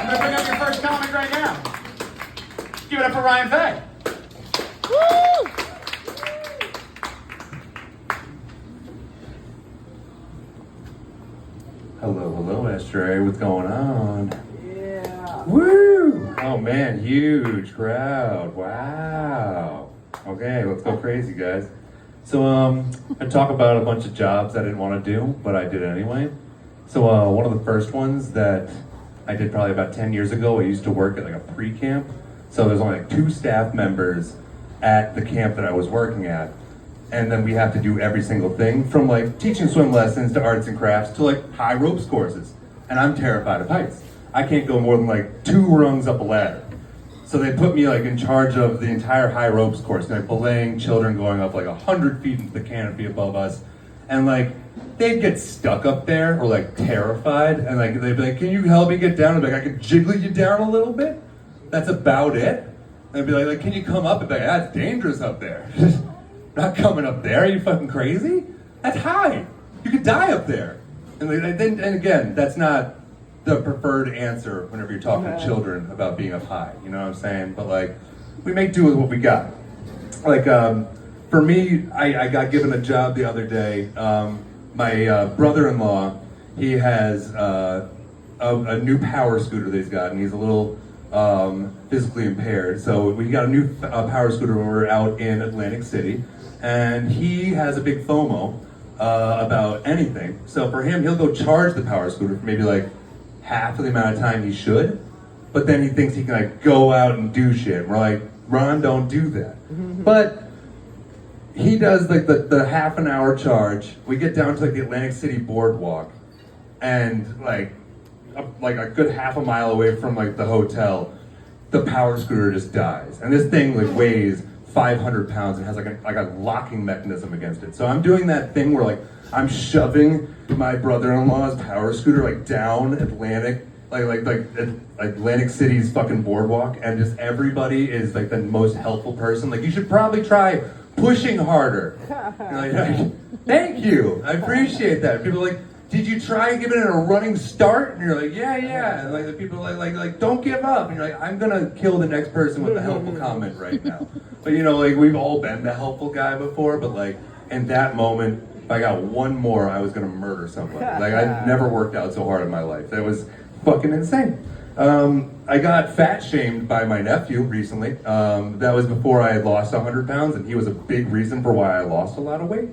I'm going to bring up your first comic right now. Give it up for Ryan Fay. Woo! Hello, Estray. What's going on? Yeah. Woo! Oh man, huge crowd. Wow. Okay, let's go crazy, guys. So, I talk about a bunch of jobs I didn't want to do, but I did anyway. So, one of the first ones that I did probably about 10 years ago, I used to work at like a pre-camp. So there's only like 2 staff members at the camp that I was working at. And then we have to do every single thing from like teaching swim lessons to arts and crafts to like high ropes courses. And I'm terrified of heights. I can't go more than like 2 rungs up a ladder. So they put me like in charge of the entire high ropes course, like belaying children going up like 100 feet into the canopy above us. And like, they'd get stuck up there or like terrified. And like, they'd be like, can you help me get down? I'd be like, I can jiggle you down a little bit. That's about it. And they'd be like, can you come up? I'd be like, that's dangerous up there. Not coming up there, are you fucking crazy? That's high. You could die up there. And again, that's not the preferred answer whenever you're talking to children about being up high. You know what I'm saying? But like, we make do with what we got. Like, for me, I got given a job the other day. My brother-in-law, he has a new power scooter that he's got, and he's a little physically impaired. So we got a new power scooter when we were out in Atlantic City. And he has a big FOMO about anything. So for him, he'll go charge the power scooter for maybe like half of the amount of time he should. But then he thinks he can like go out and do shit. And we're like, Ron, don't do that. But he does like the half an hour charge. We get down to like the Atlantic City boardwalk, and like a good half a mile away from like the hotel, the power scooter just dies. And this thing like weighs 500 pounds and has like a locking mechanism against it. So I'm doing that thing where like I'm shoving my brother-in-law's power scooter like down Atlantic City's fucking boardwalk, and just everybody is like the most helpful person. Like, you should probably try pushing harder. Like, thank you, I appreciate that. People are like, did you try giving it a running start? And you're like, yeah. And like the people are like, don't give up. And you're like, I'm gonna kill the next person with a helpful comment right now. But you know, like, we've all been the helpful guy before, but like in that moment, if I got one more, I was gonna murder somebody. Like, I've never worked out so hard in my life. That was fucking insane. I got fat shamed by my nephew recently. That was before I had lost 100 pounds, and he was a big reason for why I lost a lot of weight.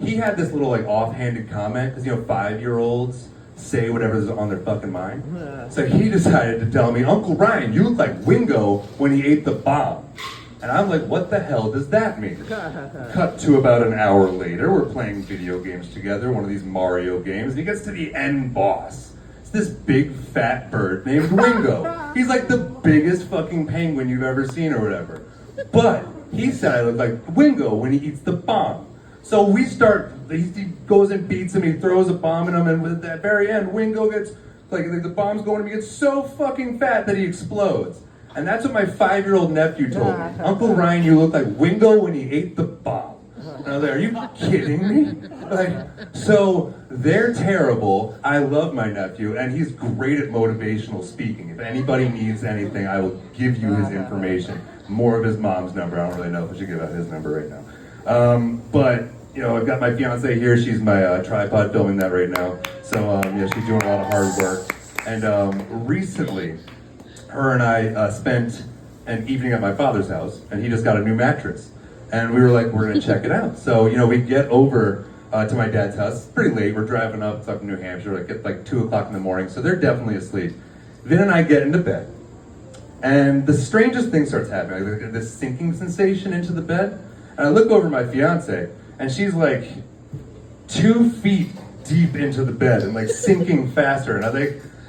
He had this little like offhanded comment, because 5-year-olds say whatever's on their fucking mind. So he decided to tell me, Uncle Ryan, you look like Wingo when he ate the bomb. And I'm like, what the hell does that mean? Cut to about an hour later, we're playing video games together, one of these Mario games, and he gets to the end boss. It's this big fat bird named Wingo. He's like the biggest fucking penguin you've ever seen or whatever. But he said I look like Wingo when he eats the bomb. So we start, he goes and beats him, he throws a bomb at him, and at the very end, Wingo gets, like the bomb's going to him, he gets so fucking fat that he explodes. And that's what my 5-year-old nephew told me. Uncle Ryan, you look like Wingo when he ate the bomb. And I was like, are you kidding me? Like, so they're terrible. I love my nephew, and he's great at motivational speaking. If anybody needs anything, I will give you his information. More of his mom's number. I don't really know if I should give out his number right now. But I've got my fiance here. She's my tripod filming that right now. So she's doing a lot of hard work. And recently, her and I spent an evening at my father's house, and he just got a new mattress. And we were like, we're gonna check it out. So, we get over to my dad's house. It's pretty late. We're driving up to New Hampshire, at 2 o'clock in the morning. So they're definitely asleep. Vin and I get into bed, and the strangest thing starts happening. Like this sinking sensation into the bed. And I look over at my fiance, and she's like 2 feet deep into the bed and like sinking faster.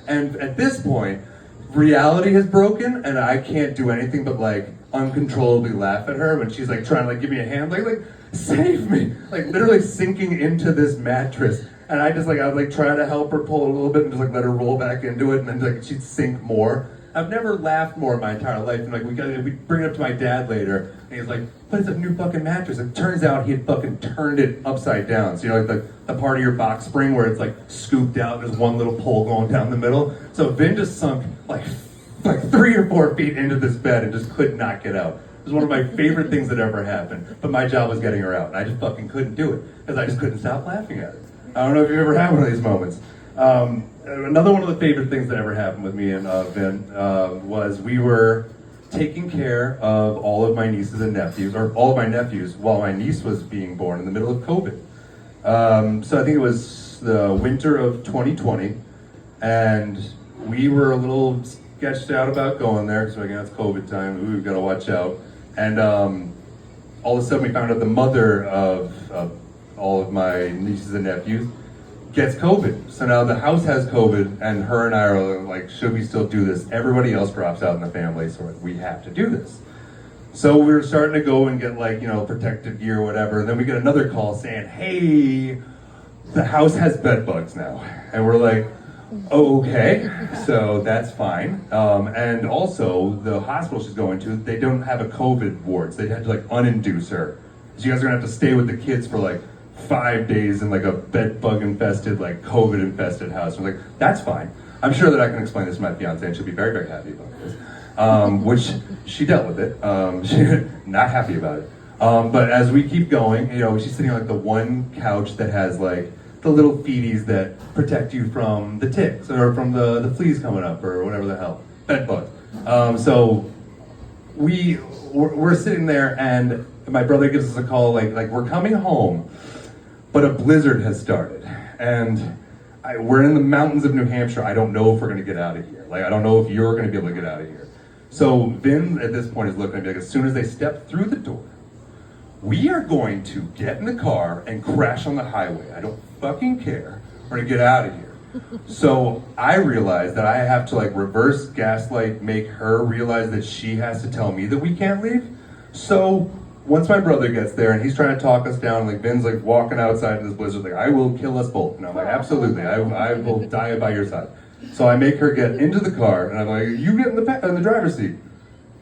And at this point, reality has broken, and I can't do anything but like uncontrollably laugh at her when she's like trying to like give me a hand, like save me, like literally sinking into this mattress. And I would like try to help her pull a little bit and just like let her roll back into it, and then like she'd sink more. I've never laughed more in my entire life. And like we bring it up to my dad later, and he's like, "But it's a new fucking mattress." It turns out he had fucking turned it upside down. So you know, like the part of your box spring where it's like scooped out. There's one little pole going down the middle. So Vin just sunk like 3 or 4 feet into this bed and just could not get out. It was one of my favorite things that ever happened. But my job was getting her out, and I just fucking couldn't do it because I just couldn't stop laughing at it. I don't know if you've ever had one of these moments. Another one of the favorite things that ever happened with me and Vin was we were taking care of all of my nieces and nephews, or all of my nephews, while my niece was being born in the middle of COVID. So I think it was the winter of 2020, and we were a little sketched out about going there because again, it's COVID time. Ooh, we've got to watch out. And all of a sudden, we found out the mother of all of my nieces and nephews gets COVID. So now the house has COVID, and her and I are like, should we still do this? Everybody else drops out in the family, so we have to do this. So we were starting to go and get like, you know, protective gear or whatever. And then we get another call saying, hey, the house has bed bugs now. And we're like, oh, okay, so that's fine. And also, the hospital she's going to, they don't have a COVID ward, so they had to like uninduce her. So you guys are gonna have to stay with the kids for like 5 days in like a bed bug infested, like COVID infested house. I'm like, that's fine. I'm sure that I can explain this to my fiance and she'll be very, very happy about this. Which she dealt with it. She's not happy about it. But as we keep going, you know, she's sitting on like the one couch that has like the little feeties that protect you from the ticks or from the fleas coming up or whatever the hell, bed bugs. So we're sitting there and my brother gives us a call like we're coming home, but a blizzard has started and we're in the mountains of New Hampshire. I don't know if we're gonna get out of here. Like I don't know if you're gonna be able to get out of here. So Vin at this point is looking at me like as soon as they step through the door, we are going to get in the car and crash on the highway. I don't fucking care. We're gonna get out of here. So I realized that I have to like reverse gaslight, make her realize that she has to tell me that we can't leave. So once my brother gets there and he's trying to talk us down, like Vin's like walking outside in this blizzard, like I will kill us both. And I'm like, absolutely, I will die by your side. So I make her get into the car and I'm like, you get in the driver's seat.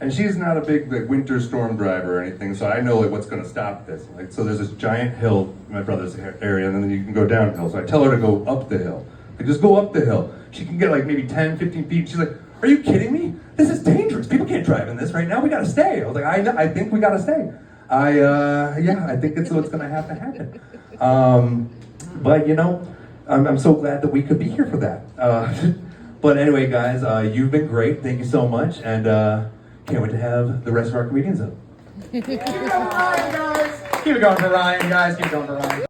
And she's not a big like winter storm driver or anything, so I know like what's gonna stop this. Like so there's this giant hill in my brother's area and then you can go downhill. So I tell her to go up the hill. Like just go up the hill. She can get like maybe 10, 15 feet. She's like, are you kidding me? This is dangerous. People can't drive in this right now. We gotta stay. I was like, I think we gotta stay. I think it's what's gonna have to happen. But you know, I'm so glad that we could be here for that. But anyway, guys, you've been great. Thank you so much, and can't wait to have the rest of our comedians up. Keep it going, guys. Keep it going for Ryan, guys. Keep it going for Ryan.